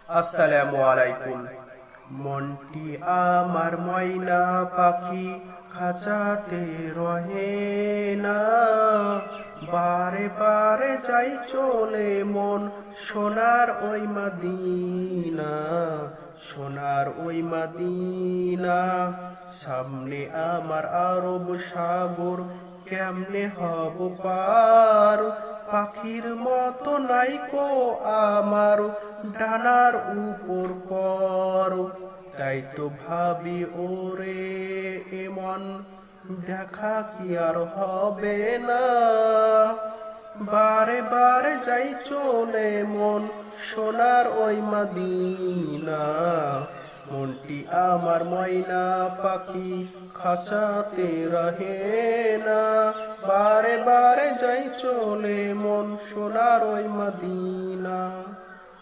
আসসালামু আলাইকুম। মনটি আমার ময়না পাখি খাঁচাতে রহে না, বারে বারে যাই চলে মন সোনার ওই মদিনা, সোনার ওই মদিনা। সামনে আমার আরব সাগর, কেমনে হব পার, পাখির মতো নাইকো আমার ডানার উপর পর। তাই তো ভাবি ওরে এমন দেখা কি আর হবে না, বারে বারে যাই চলে মন সোনার ওই মদিনা। মনটি আমার ময়না পাখি খাঁচাতে রহে না, বারে বারে যাই চলে মন সোনার ওই মদিনা।